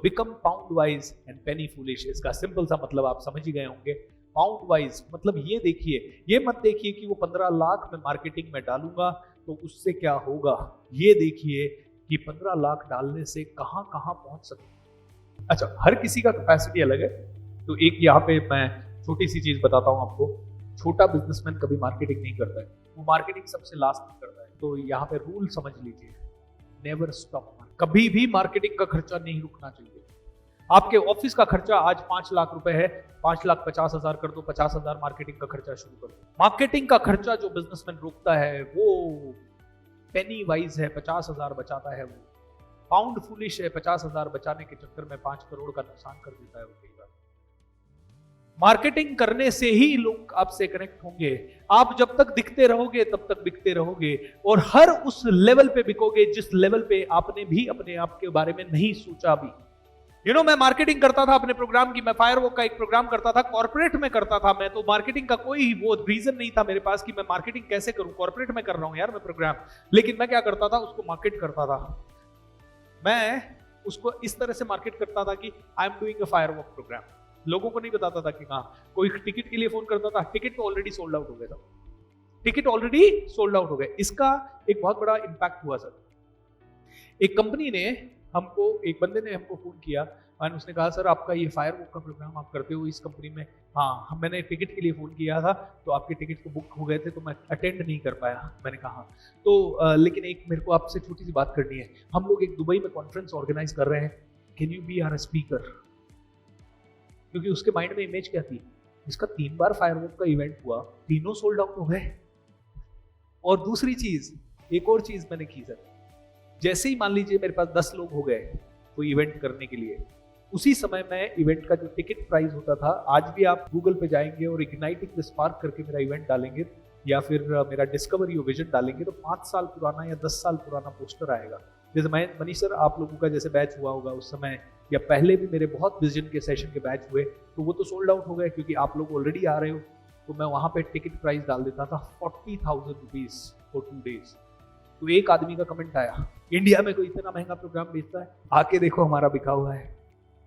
Become pound wise and Penney foolish. इसका simple सा मतलब आप समझ ही गए होंगे। पाउंड वाइज मतलब ये देखिए, ये मत देखिए कि वो 15 लाख में मार्केटिंग में डालूंगा तो उससे क्या होगा। ये देखिए कि 15 लाख डालने से कहां कहां पहुंच सकते। अच्छा, हर किसी का कैपेसिटी अलग है। तो एक यहाँ पे मैं छोटी सी चीज बताता हूँ आपको। छोटा बिजनेसमैन कभी मार्केटिंग नहीं करता है, वो मार्केटिंग सबसे लास्ट में करता है। तो यहाँ पे रूल समझ लीजिए, नेवर स्टॉप। कभी भी मार्केटिंग का खर्चा नहीं रुकना चाहिए। आपके ऑफिस का खर्चा आज 5 लाख रुपए है, 5,50,000 कर दो, 50,000 मार्केटिंग का खर्चा शुरू कर दो। मार्केटिंग का खर्चा जो बिजनेसमैन रोकता है वो पेनी वाइज है, 50,000 बचाता है। वो पाउंड फुलिश है, 50,000 बचाने के चक्कर में 5 करोड़ का नुकसान कर देता है वो कई बार। मार्केटिंग करने से ही लोग आपसे कनेक्ट होंगे। आप जब तक दिखते रहोगे तब तक बिकते रहोगे, और हर उस लेवल पे बिकोगे जिस लेवल पे आपने भी अपने आप के बारे में नहीं सोचा भी। मैं मार्केटिंग करता था अपने प्रोग्राम की। मैं फायरवॉक का एक प्रोग्राम करता था, कॉर्पोरेट में करता था मैं। तो मार्केटिंग का कोई वो रीजन नहीं था मेरे पास कि मैं मार्केटिंग कैसे करूं। कॉर्पोरेट में कर रहा हूं यार मैं प्रोग्राम, लेकिन मैं क्या करता था, उसको मार्केट करता था। मैं उसको इस तरह से मार्केट करता था कि I am doing a firewalk program. लोगों को नहीं बताता था कि हाँ, कोई टिकट के लिए फोन करता था, टिकट तो ऑलरेडी सोल्ड आउट हो गया था, टिकट ऑलरेडी सोल्ड आउट हो गए। इसका एक बहुत बड़ा इंपैक्ट हुआ सर। एक कंपनी ने हमको, एक बंदे ने हमको फोन किया और उसने कहा सर आपका ये फायरवॉक का प्रोग्राम आप करते हो इस कंपनी में। हाँ, मैंने टिकट के लिए फोन किया था तो आपके टिकट तो बुक हो गए थे तो मैं अटेंड नहीं कर पाया। मैंने कहा तो लेकिन एक मेरे को आपसे छोटी सी बात करनी है। हम लोग एक दुबई में कॉन्फ्रेंस ऑर्गेनाइज कर रहे हैं, can you be our speaker. क्योंकि उसके माइंड में इमेज क्या थी, इसका 3 बार फायरवॉक का इवेंट हुआ, तीनों सोल्ड आउट हो गए। और दूसरी चीज, एक और चीज मैंने की सर, जैसे ही मान लीजिए मेरे पास 10 लोग हो गए कोई इवेंट करने के लिए, उसी समय मैं इवेंट का जो टिकट प्राइस होता था, आज भी आप गूगल पे जाएंगे और इग्नाइटिंग द स्पार्क करके मेरा इवेंट डालेंगे या फिर मेरा डिस्कवर योर विजन डालेंगे तो 5 साल पुराना या 10 साल पुराना पोस्टर आएगा। जैसे मैं मनीष सर, आप लोगों का जैसे बैच हुआ होगा उस समय, या पहले भी मेरे बहुत विजन के सेशन के बैच हुए, तो वो तो सोल्ड आउट हो गए क्योंकि आप लोग ऑलरेडी आ रहे हो। तो मैं वहां पे टिकट प्राइस डाल देता था 40,000 रुपीज फॉर 2 डेज। तो एक आदमी का कमेंट आया, इंडिया में कोई इतना महंगा प्रोग्राम बेचता है, आके देखो हमारा बिका हुआ है।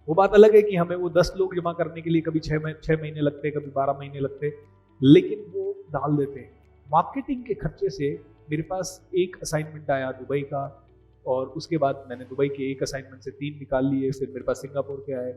वो बात अलग है कि हमें वो 10 लोग जमा करने के लिए कभी 6 महीने लगते, कभी 12 महीने लगते, लेकिन वो डाल देते। मार्केटिंग के खर्चे से मेरे पास एक असाइनमेंट आया दुबई का, और उसके बाद मैंने दुबई के एक असाइनमेंट से 3 निकाल लिए, फिर मेरे पास सिंगापुर के आए।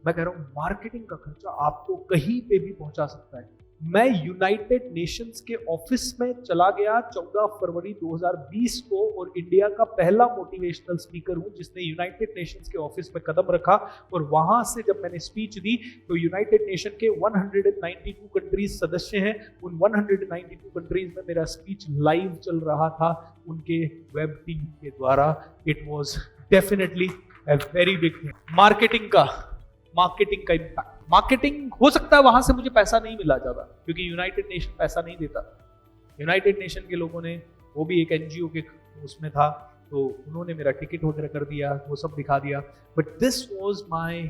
मैं कह रहा हूँ मार्केटिंग का खर्चा आपको कहीं पे भी पहुंचा सकता है। मैं यूनाइटेड नेशंस के ऑफिस में चला गया 14 फरवरी 2020 को, और इंडिया का पहला मोटिवेशनल स्पीकर हूं जिसने यूनाइटेड नेशंस के ऑफिस में कदम रखा। और वहां से जब मैंने स्पीच दी तो यूनाइटेड नेशन के 192 कंट्रीज सदस्य हैं, उन 192 कंट्रीज में मेरा स्पीच लाइव चल रहा था उनके वेब टीम के द्वारा। It was definitely a very big thing. Marketing का इम्पैक्ट। मार्केटिंग हो सकता है वहां से मुझे पैसा नहीं मिला ज्यादा, क्योंकि यूनाइटेड नेशन पैसा नहीं देता। यूनाइटेड नेशन के लोगों ने, वो भी एक एनजीओ के उसमें था, तो उन्होंने मेरा टिकट वगैरह कर दिया, वो सब दिखा दिया। But this was my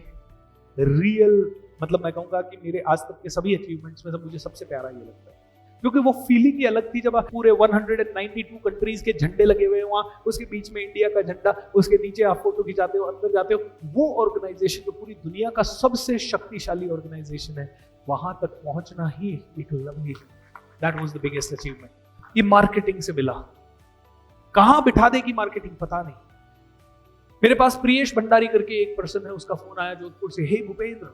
real, मतलब मैं कहूंगा कि मेरे आज तक के सभी अचीवमेंट्स में से मुझे सबसे प्यारा ये लगता है, क्योंकि वो फीलिंग ही अलग थी जब आप पूरे 192 कंट्रीज के झंडे लगे हुए हैं वहां, उसके बीच में इंडिया का झंडा, उसके नीचे आप फोटो खिंचाते हो, अंदर जाते हो। वो ऑर्गेनाइजेशन जो पूरी दुनिया का सबसे शक्तिशाली ऑर्गेनाइजेशन है, वहां तक पहुंचना ही एक lovely, that was the biggest achievement. ये मार्केटिंग से मिला। कहां बिठा देगी मार्केटिंग पता नहीं। मेरे पास प्रियेश भंडारी करके एक पर्सन है, उसका फोन आया जोधपुर से, hey Bhupendra,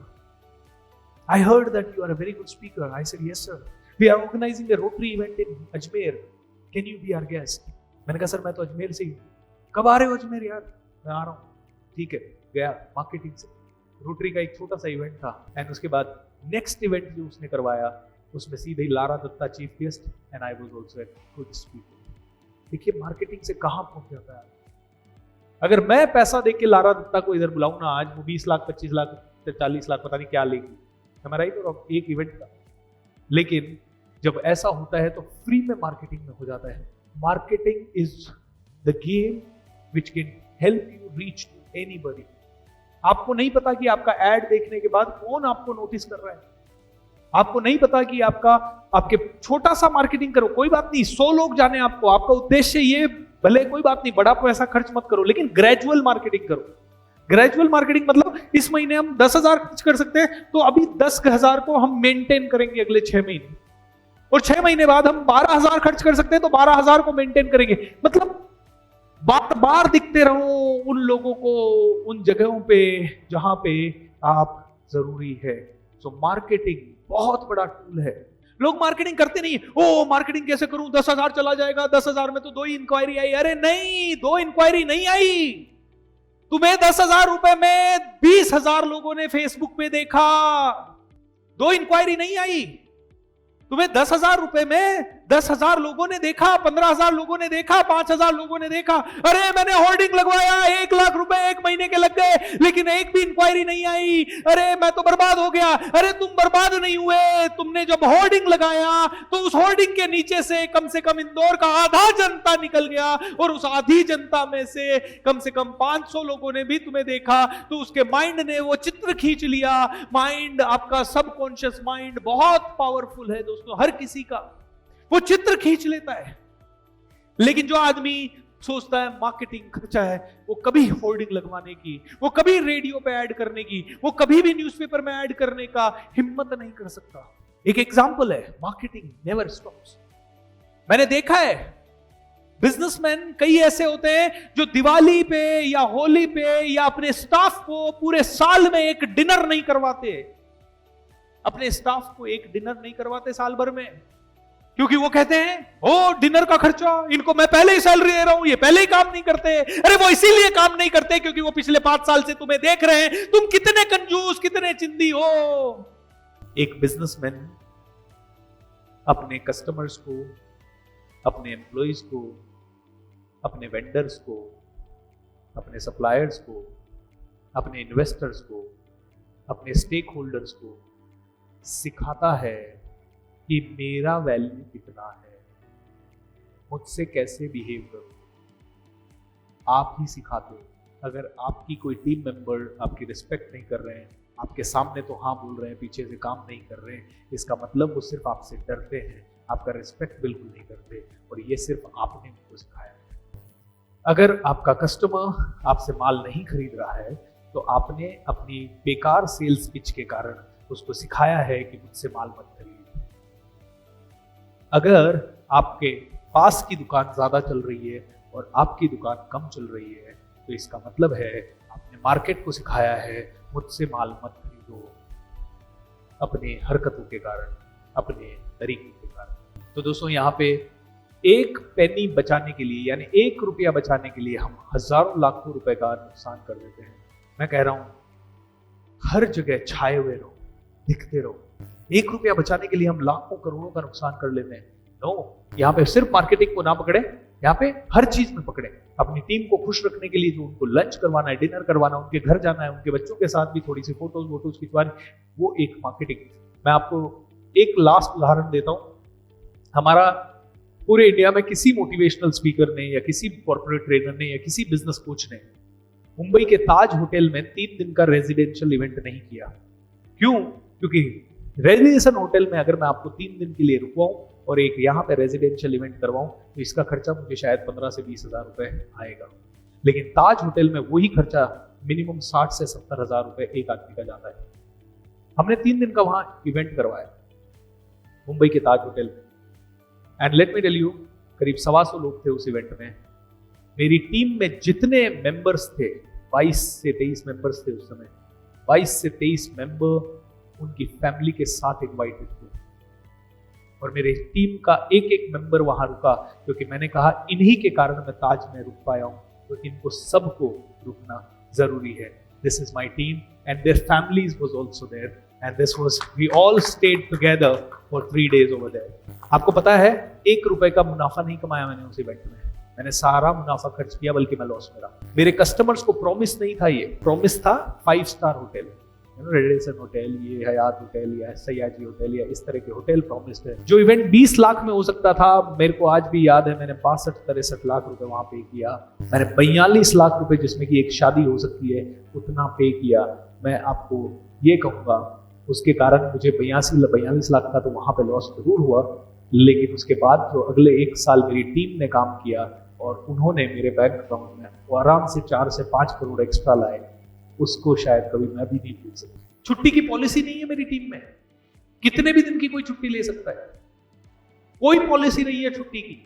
I heard that you are a very good speaker. I said yes sir, we are organizing a Rotary event in Ajmer, can you be our guest? मैंने कहा सर मैं तो अजमेर से ही हूँ। कब आ रहे हो अजमेर? यार मैं आ रहा हूँ। ठीक है, गया मार्केटिंग से। रोटरी का एक छोटा सा इवेंट था, एंड उसके बाद नेक्स्ट इवेंट जो उसने करवाया उसमें सीधे ही Lara Dutta chief guest, and I was also a good speaker. देखिए मार्केटिंग से कहाँ पहुंच जाता है। अगर मैं पैसा देके लारा दत्ता को इधर बुलाऊं ना, आज वो 20 लाख 25 लाख 40 लाख पता नहीं क्या लेगी, हमारा राइट, और एक इवेंट का। लेकिन जब ऐसा होता है तो फ्री में मार्केटिंग में हो जाता है। Marketing is the game which can help you reach to anybody. आपको नहीं पता कि आपका एड देखने के बाद कौन आपको नोटिस कर रहा है, आपको नहीं पता कि आपके छोटा सा मार्केटिंग करो, कोई बात नहीं, 100 लोग जाने आपको, आपका उद्देश्य ये, भले कोई बात नहीं, बड़ा पैसा खर्च मत करो, लेकिन ग्रेजुअल मार्केटिंग करो। ग्रेजुअल मार्केटिंग मतलब इस महीने हम 10,000 खर्च कर सकते हैं, तो अभी 10,000 को हम मेंटेन करेंगे अगले 6 महीने, और 6 महीने बाद हम 12,000 खर्च कर सकते हैं, तो 12,000 को मेंटेन करेंगे। मतलब बार बार दिखते रहो उन लोगों को उन जगहों पे जहां पे आप जरूरी है। सो मार्केटिंग बहुत बड़ा टूल है। लोग मार्केटिंग करते नहीं, ओ मार्केटिंग कैसे करूं, 10,000 चला जाएगा, 10,000 में तो 2 ही इंक्वायरी आई। अरे नहीं, 2 इंक्वायरी नहीं आई, तुम्हें 10,000 रुपए में 20,000 लोगों ने फेसबुक पे देखा, 2 इंक्वायरी नहीं आई। तुम्हें 10,000 रुपए में 10,000 लोगों ने देखा, 15,000 लोगों ने देखा, 5,000 लोगों ने देखा। अरे मैंने होर्डिंग लगवाया, 1 लाख रुपए 1 महीने के लग गए, लेकिन एक भी इंक्वायरी नहीं आई। अरे मैं तो बर्बाद हो गया। अरे तुम बर्बाद नहीं हुए, तुमने जब होर्डिंग लगाया तो उस होर्डिंग के नीचे से कम इंदौर का आधा जनता निकल गया, और उस आधी जनता में से कम 500 लोगों ने भी तुम्हें देखा, तो उसके माइंड ने वो चित्र खींच लिया। माइंड, आपका सबकॉन्शियस माइंड बहुत पावरफुल है दोस्तों, हर किसी का वो चित्र खींच लेता है। लेकिन जो आदमी सोचता है मार्केटिंग खर्चा है, वो कभी होर्डिंग लगवाने की, वो कभी रेडियो पे ऐड करने की, वो कभी भी न्यूज़पेपर में ऐड करने का हिम्मत नहीं कर सकता। एक एग्जांपल है, मार्केटिंग नेवर स्टॉप्स। मैंने देखा है बिजनेसमैन कई ऐसे होते हैं जो दिवाली पे या होली पे या अपने स्टाफ को पूरे साल में एक डिनर नहीं करवाते, अपने स्टाफ को एक डिनर नहीं करवाते साल भर में, क्योंकि वो कहते हैं ओ डिनर का खर्चा, इनको मैं पहले ही सैलरी दे रहा हूं, ये पहले ही काम नहीं करते। अरे वो इसीलिए काम नहीं करते क्योंकि वो पिछले 5 साल से तुम्हें देख रहे हैं, तुम कितने कंजूस, कितने चिंदी हो। एक बिजनेसमैन अपने कस्टमर्स को, अपने एम्प्लॉइज को, अपने वेंडर्स को, अपने सप्लायर्स को, अपने इन्वेस्टर्स को, अपने स्टेक होल्डर्स को सिखाता है कि मेरा वैल्यू कितना है, मुझसे कैसे बिहेव करूं। आप ही सिखाते हो। अगर आपकी कोई टीम मेंबर आपकी रिस्पेक्ट नहीं कर रहे हैं, आपके सामने तो हाँ बोल रहे हैं, पीछे से काम नहीं कर रहे हैं, इसका मतलब वो सिर्फ आपसे डरते हैं, आपका रिस्पेक्ट बिल्कुल नहीं करते, और ये सिर्फ आपने उनको सिखाया है। अगर आपका कस्टमर आपसे माल नहीं खरीद रहा है, तो आपने अपनी बेकार सेल्स पिच के कारण उसको सिखाया है कि मुझसे माल मत खरीद। अगर आपके पास की दुकान ज्यादा चल रही है और आपकी दुकान कम चल रही है, तो इसका मतलब है आपने मार्केट को सिखाया है मुझसे माल मत खरीदो, अपने हरकतों के कारण, अपने तरीके के कारण। तो दोस्तों यहाँ पे 1 पेनी बचाने के लिए, यानी 1 रुपया बचाने के लिए हम हजारों लाखों रुपए का नुकसान कर देते हैं। मैं कह रहा हूं हर जगह छाए हुए रहो, दिखते रहो। 1 रुपया बचाने के लिए हम लाखों करोड़ों का नुकसान कर लेते हैं। नो, यहाँ पे सिर्फ मार्केटिंग को ना पकड़े, यहाँ पे हर चीज में पकड़े। अपनी टीम को खुश रखने के लिए जो उनको लंच करवाना है, डिनर करवाना, उनके घर जाना है, उनके बच्चों के साथ भी थोड़ी सी फोटोज खिंचवानी, वो एक मार्केटिंग। मैं आपको एक लास्ट उदाहरण देता हूं। हमारा पूरे इंडिया में किसी मोटिवेशनल स्पीकर ने या किसी कॉर्पोरेट ट्रेनर ने या किसी बिजनेस कोच ने मुंबई के ताज होटल में 3 दिन का रेजिडेंशियल इवेंट नहीं किया। क्यों? क्योंकि रेजिडेंशियल होटल में अगर मैं आपको 3 दिन के लिए रुकवाऊं और एक यहाँ पे रेजिडेंशियल इवेंट करवाऊं, तो इसका खर्चा मुझे शायद 15 से 20 हजार रुपए आएगा। लेकिन ताज होटल में वही खर्चा मिनिमम 60 से 70 हजार रुपए एक आदमी का जाता है। हमने 3 दिन का वहां इवेंट करवाया मुंबई के ताज होटल में, and let me tell you, करीब 125 लोग थे उस इवेंट में। मेरी टीम में जितने मेंबर्स थे, 22 से 23 मेंबर्स थे उस समय, 22 से 23 मेंबर उनकी फैमिली के साथ इनवाइटेड थे, और मेरे टीम का एक मेंबर वहां रुका, क्योंकि मैंने कहा इन्हीं के कारण मैं ताज में रुक पाया हूं, तो इनको सबको रुकना जरूरी है। This is my team and their families was also there, and this was, we all stayed together for 3 days over there. आपको पता है 1 रुपए का मुनाफा नहीं कमाया मैंने उस इवेंट में, मैंने सारा मुनाफा खर्च किया, बल्कि मैं लॉस में रहा। मेरे कस्टमर्स को प्रॉमिस नहीं था, ये प्रॉमिस था 5 स्टार होटल, रेडिसन होटल, ये हयात होटल या सयाजी होटल या इस तरह के होटल प्रॉमिस्ड है। जो इवेंट 20 लाख में हो सकता था, मेरे को आज भी याद है, मैंने 62-63 लाख रुपए वहां पे किया। मैंने 42 लाख रुपए, जिसमें कि एक शादी हो सकती है, उतना पे किया। मैं आपको ये कहूंगा, उसके कारण मुझे 42 लाख का तो वहां पे लॉस जरूर हुआ, लेकिन उसके बाद जो अगले 1 साल मेरी टीम ने काम किया और उन्होंने मेरे बैंक अकाउंट में वो आराम से 4 से 5 करोड़ एक्स्ट्रा लाए, उसको शायद कभी मैं भी नहीं भूल सकता। छुट्टी की पॉलिसी नहीं है मेरी टीम में, कितने भी दिन की कोई छुट्टी ले सकता है, कोई पॉलिसी नहीं है छुट्टी की।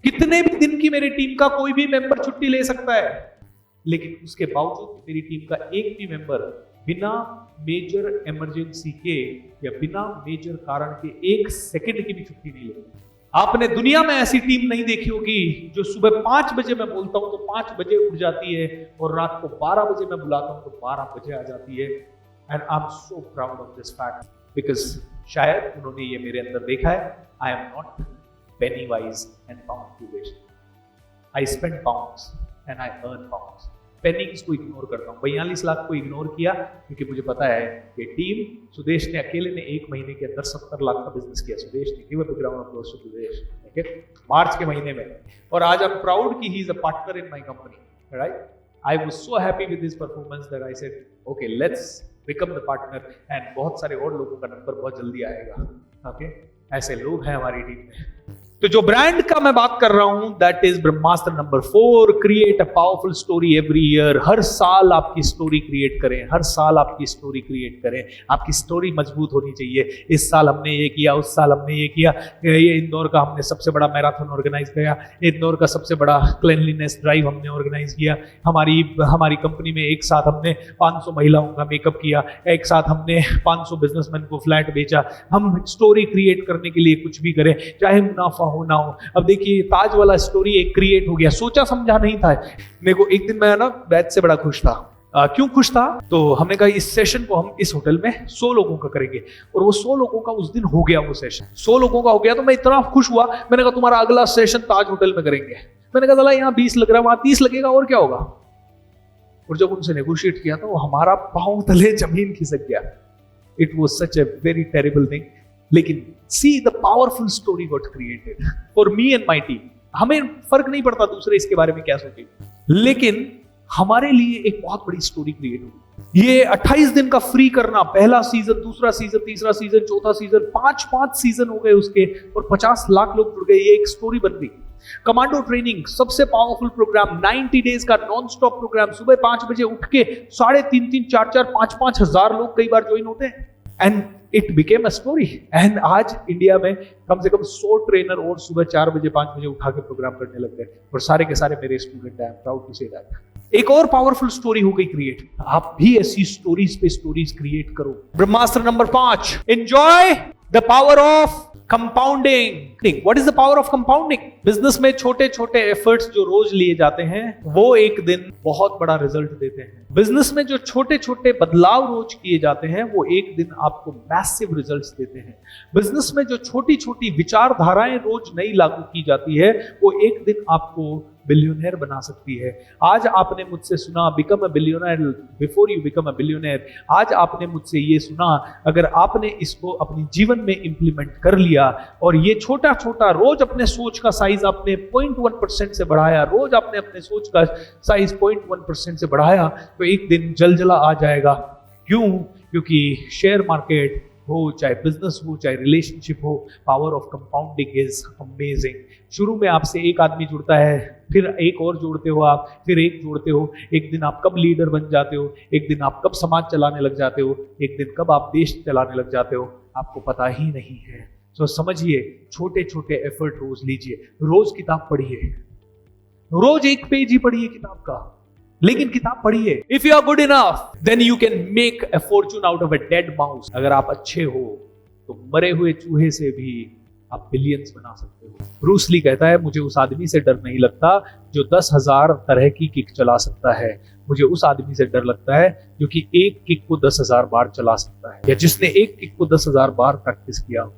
कितने भी दिन की मेरी टीम का कोई भी मेंबर छुट्टी ले सकता है, लेकिन उसके बावजूद मेरी टीम का एक भी मेंबर बिना मेजर इमरजेंसी के या बिना मेजर कारण के 1 सेकंड की भी छुट्टी नहीं लेता। आपने दुनिया में ऐसी टीम नहीं देखी होगी जो सुबह 5 बजे मैं बोलता हूं तो 5 बजे उठ जाती है और रात को 12 बजे मैं बुलाता हूं तो 12 बजे आ जाती है। And I am so proud of this fact, because शायद उन्होंने ये मेरे अंदर देखा है, I am not penny wise and pound foolish. I spend pounds and I earn pounds. पेनिंग्स को इग्नोर करता हूँ। 42 लाख को इग्नोर किया क्योंकि मुझे पता है कि टीम सुदेश ने अकेले ने 1 महीने के अंदर 70 लाख का बिजनेस किया। सुदेश ने, give a big round of applause to Sudesh, okay, March के महीने में। और आज आई एम प्राउड कि he is a partner in my company, right. I was so happy with his performance that I said okay let's become the partner, and बहुत सारे और लोगों का नंबर बहुत जल्दी आएगा, ओके। ऐसे लोग हैं हमारी टीम में। तो जो ब्रांड का मैं बात कर रहा हूं दैट इज ब्रह्मास्त्र number 4, create a powerful story every year. हर साल आपकी स्टोरी क्रिएट करें, हर साल आपकी स्टोरी क्रिएट करें। आपकी स्टोरी मजबूत होनी चाहिए। इस साल हमने ये किया, उस साल हमने ये किया, ये इंदौर का हमने सबसे बड़ा मैराथन ऑर्गेनाइज किया, इंदौर का सबसे बड़ा क्लीनलीनेस ड्राइव हमने ऑर्गेनाइज किया, हमारी कंपनी में एक साथ हमने 500 महिलाओं का मेकअप किया, एक साथ हमने 500 बिजनेसमैन को फ्लैट बेचा। हम स्टोरी क्रिएट करने के लिए कुछ भी करें, चाहे मुनाफा हो ना हो। अब देखिए ताज वाला स्टोरी एक क्रिएट हो गया, सोचा समझा नहीं था। मेरे को एक दिन मैं ना बैच से बड़ा खुश था। क्यों खुश था? तो हमने कहा इस सेशन को हम इस होटल में 100 लोगों का करेंगे, और वो 100 लोगों का उस दिन हो गया। वो सेशन 100 लोगों का हो गया तो मैं इतना खुश हुआ। मैंने कहा तुम्हारा अगला सेशन ताज होटल में करेंगे। मैंने कहा चला यहाँ 20 लग रहा है, वहां 30 लगेगा और क्या होगा। और जब उनसे नेगोशिएट किया तो हमारा पांव तले जमीन खिसक गया। It was such a very terrible thing. लेकिन see the powerful story got created for me and my team. हमें फर्क नहीं पड़ता दूसरे इसके बारे में क्या सोचे, लेकिन हमारे लिए एक बहुत बड़ी स्टोरी क्रिएट हुई। ये 28 दिन का फ्री करना, पहला सीजन, दूसरा सीजन, तीसरा सीजन, चौथा सीजन, 5 सीजन हो गए उसके, और 50 लाख लोग जुड़ गए। ये एक स्टोरी बन गई। कमांडो ट्रेनिंग सबसे पावरफुल प्रोग्राम, 90 डेज का नॉन स्टॉप प्रोग्राम। सुबह 5 बजे उठ के 3.5, 4, 5 हजार लोग कई बार ज्वाइन होते हैं। And it became a story. And आज इंडिया में कम से कम 100 ट्रेनर और सुबह 4 बजे 5 बजे उठा के प्रोग्राम करने लग गए, और सारे के सारे मेरे स्टूडेंट हैं। I am proud to say that. एक और पावरफुल स्टोरी हो गई क्रिएट। आप भी ऐसी स्टोरीज पे स्टोरीज क्रिएट करो। ब्रह्मास्त्र नंबर 5, enjoy the power of compounding. What is the power of compounding? Business में छोटे छोटे एफर्ट्स जो रोज लिए जाते हैं वो एक दिन बहुत बड़ा रिजल्ट देते हैं। बिजनेस में जो छोटे छोटे बदलाव रोज किए जाते हैं वो एक दिन आपको मैसिव रिजल्ट्स देते हैं। बिजनेस में जो छोटी छोटी विचारधाराएं रोज नई लागू की जाती है वो एक दिन आपको बिलियनर बना सकती है। आज आपने मुझसे सुना become a billionaire before you become a billionaire. आज आपने मुझसे ये सुना, अगर आपने इसको अपने जीवन में इंप्लीमेंट कर लिया और ये छोटा छोटा रोज अपने सोच का साइज आपने 0.1% से बढ़ाया, रोज आपने अपने सोच का साइज 0.1% से बढ़ाया, तो एक दिन जलजला आ जाएगा। क्यों? क्योंकि शेयर मार्केट हो, चाहे बिजनेस हो, चाहे रिलेशनशिप हो, power of compounding is amazing. शुरू में आपसे एक आदमी जुड़ता है, फिर एक और जोड़ते हो आप, फिर एक जोड़ते हो। एक दिन आप कब लीडर बन जाते हो, एक दिन आप कब समाज चलाने लग जाते हो, एक दिन कब आप देश चलाने लग जाते हो, आपको पता ही नहीं है। तो समझिए, छोटे छोटे एफर्ट रोज लीजिए, रोज किताब पढ़िए, रोज एक पेज ही पढ़िए किताब का, लेकिन किताब पढ़िए। If you are good enough then you can make a fortune out of a dead mouse. अगर आप अच्छे हो तो मरे हुए चूहे से भी आप बिलियंस बना सकते हो। ब्रूस ली कहता है, मुझे उस आदमी से डर नहीं लगता जो 10,000 तरह की किक चला सकता है, मुझे उस आदमी से डर लगता है जो कि एक किक को 10,000 बार चला सकता है, या जिसने एक किक को 10,000 बार प्रैक्टिस किया।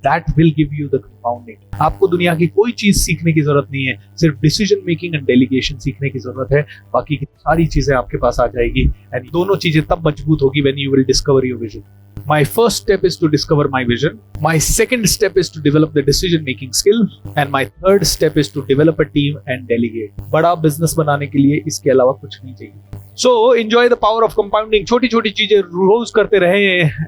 That will give you the compounding. आपको दुनिया की कोई चीज सीखने की जरूरत नहीं है, सिर्फ डिसीजन मेकिंग एंड डेलीगेशन सीखने की जरूरत है। बाकी की सारी चीजें आपके पास आ जाएगी। एंड दोनों चीजें तब मजबूत होगी when you will discover your vision. My first step is to discover my vision. My second step is to develop the decision making skill. And my third step is to develop a team and delegate. बड़ा business बनाने के लिए इसके अलावा कुछ नहीं चाहिए। So enjoy the power of compounding. छोटी छोटी चीजें रोज करते रहे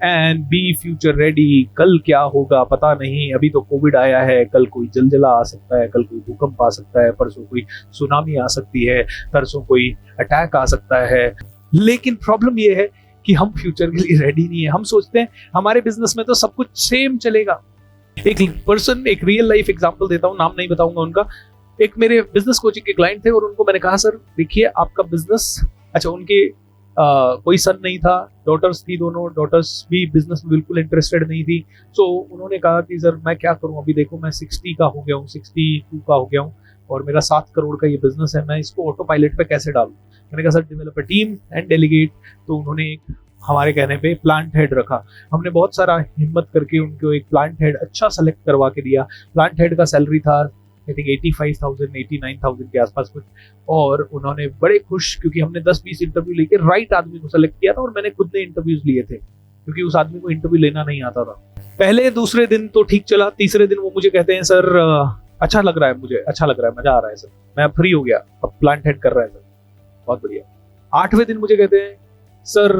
and be future ready. कल क्या होगा पता नहीं। अभी तो कोविड आया है, कल कोई जलजला आ सकता है, कल कोई भूकंप आ सकता है, परसों कोई सुनामी आ सकती है, परसों कोई अटैक आ सकता है। लेकिन प्रॉब्लम ये है कि हम फ्यूचर के लिए रेडी नहीं है। हम सोचते हैं हमारे बिजनेस में तो सब कुछ सेम चलेगा। एक पर्सन, एक रियल लाइफ एग्जांपल देता हूं, नाम नहीं बताऊंगा उनका। एक मेरे बिजनेस कोचिंग के क्लाइंट थे और उनको मैंने कहा सर देखिए आपका बिजनेस, अच्छा उनके कोई सन नहीं था, डॉटर्स थी, दोनों डॉटर्स भी बिजनेस में बिल्कुल इंटरेस्टेड नहीं थी। सो उन्होंने कहा कि सर मैं क्या करूं, अभी देखो मैं 60 का हो गया हूँ, 62 का हो गया हूँ और मेरा 7 करोड़ का ये बिजनेस है, मैं इसको ऑटो पायलट पे कैसे डालूं। मैंने कहा sir develop a team and delegate. तो उन्होंने एक हमारे कहने पे प्लांट हेड रखा। हमने बहुत सारा हिम्मत करके उनको एक प्लांट हेड अच्छा सेलेक्ट करवा के दिया। प्लांट हेड का सैलरी था आई थिंक 85,000 89,000 के आसपास कुछ। और उन्होंने बड़े खुश, क्योंकि हमने 10-20 इंटरव्यू लेके राइट आदमी को सेलेक्ट किया था और मैंने खुद ने इंटरव्यूज लिए थे क्योंकि उस आदमी को इंटरव्यू लेना नहीं आता था। पहले दूसरे दिन तो ठीक चला, तीसरे दिन वो मुझे कहते हैं सर अच्छा लग रहा है, मुझे अच्छा लग रहा है, मजा आ रहा है सर, मैं फ्री हो गया, अब प्लांट हेड कर रहा है सर, बहुत बढ़िया। 8वें दिन मुझे कहते हैं सर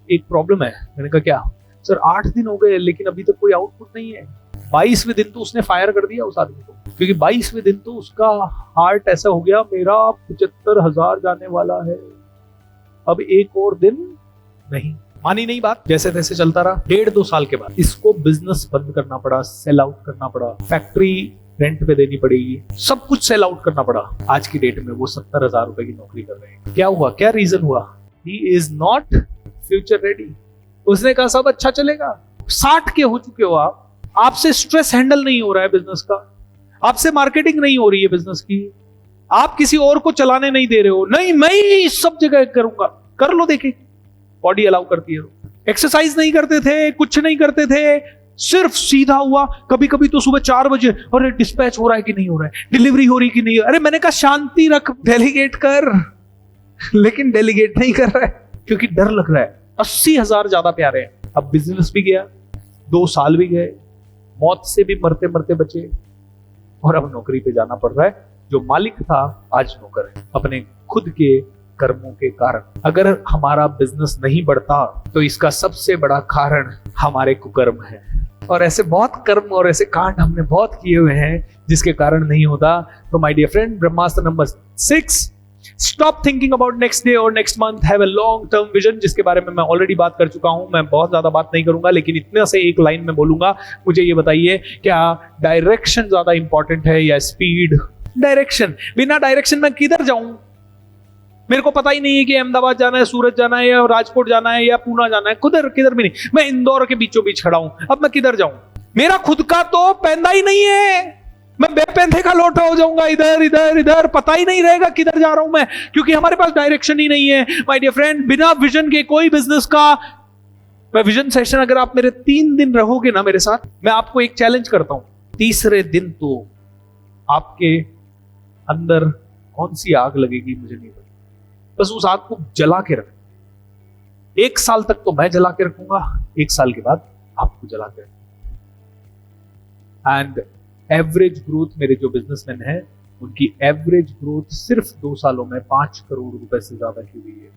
एक प्रॉब्लम है। मैंने कहा क्या सर? 8 दिन हो गए लेकिन अभी तक कोई आउटपुट नहीं है। 22वें दिन तो उसने फायर कर दिया उस आदमी को, क्योंकि 22वें दिन तो उसका हार्ट ऐसा हो गया, मेरा 75,000 जाने वाला है, अब एक और दिन नहीं। मानी नहीं बात, जैसे तैसे चलता रहा। 1.5-2 साल के बाद इसको बिजनेस बंद करना पड़ा, सेल आउट करना पड़ा, फैक्ट्री रेंट पे देनी पड़ेगी, सब कुछ सेल आउट करना पड़ा। आज की डेट में वो 70,000 रुपए की नौकरी कर रहे हैं। क्या हुआ, क्या रीजन हुआ? He is not future ready. उसने कहा सब अच्छा चलेगा, 60 के हो चुके हो आप, आपसे स्ट्रेस हैंडल नहीं हो रहा है बिजनेस का, आपसे मार्केटिंग नहीं हो रही है बिजनेस की, आप किसी और को चलाने नहीं दे रहे हो। नहीं मैं ही सब जगह करूंगा। कर लो, देखे बॉडी अलाउ करती है। एक्सरसाइज नहीं करते थे, कुछ नहीं करते थे, सिर्फ सीधा हुआ। कभी कभी तो सुबह 4 बजे अरे डिस्पैच हो रहा है कि नहीं हो रहा है, डिलीवरी हो रही कि नहीं। अरे मैंने कहा शांति रख, डेलीगेट कर। लेकिन डेलीगेट नहीं कर रहा है क्योंकि डर लग रहा है। 80,000 ज्यादा प्यारे हैं। अब बिजनेस भी गया, 2 साल भी गए, मौत से भी मरते मरते बचे और अब नौकरी पे जाना पड़ रहा है। जो मालिक था आज नौकर है, अपने खुद के कर्मों के कारण। अगर हमारा बिजनेस नहीं बढ़ता तो इसका सबसे बड़ा कारण हमारे कुकर्म है। और ऐसे बहुत कर्म और ऐसे कांड हमने बहुत किए हुए हैं जिसके कारण नहीं होता। तो माय डियर फ्रेंड, ब्रह्मास्त्र number 6, stop thinking about next day और next month, have a long term vision, जिसके बारे में मैं ऑलरेडी बात कर चुका हूं। मैं बहुत ज्यादा बात नहीं करूंगा, लेकिन इतना से एक लाइन में बोलूंगा। मुझे ये बताइए, क्या डायरेक्शन ज्यादा इंपॉर्टेंट है या स्पीड? डायरेक्शन, बिना डायरेक्शन में किधर जाऊं? मेरे को पता ही नहीं है कि अहमदाबाद जाना है, सूरत जाना है, या राजकोट जाना है, या पूना जाना है, किधर भी नहीं। मैं इंदौर के बीचों बीच खड़ा हूं, अब मैं किधर जाऊं? मेरा खुद का तो पैंदा ही नहीं है, मैं बेपैंधे का लोटा हो जाऊंगा, इधर इधर इधर, पता ही नहीं रहेगा किधर जा रहा हूं मैं, क्योंकि हमारे पास डायरेक्शन ही नहीं है। माय डियर फ्रेंड, बिना विजन के कोई बिजनेस का, मैं विजन सेशन अगर आप मेरे 3 दिन रहोगे ना मेरे साथ, मैं आपको एक चैलेंज करता हूं, तीसरे दिन तो आपके अंदर कौन सी आग लगेगी मुझे नहीं पता, बस उस आग को जला के रख। 1 साल तक तो मैं जला के रखूंगा, 1 साल के बाद आपको जला के रखूंगा। एंड एवरेज ग्रोथ, मेरे जो बिजनेसमैन हैं उनकी एवरेज ग्रोथ सिर्फ 2 सालों में 5 करोड़ रुपए से ज्यादा की हुई है।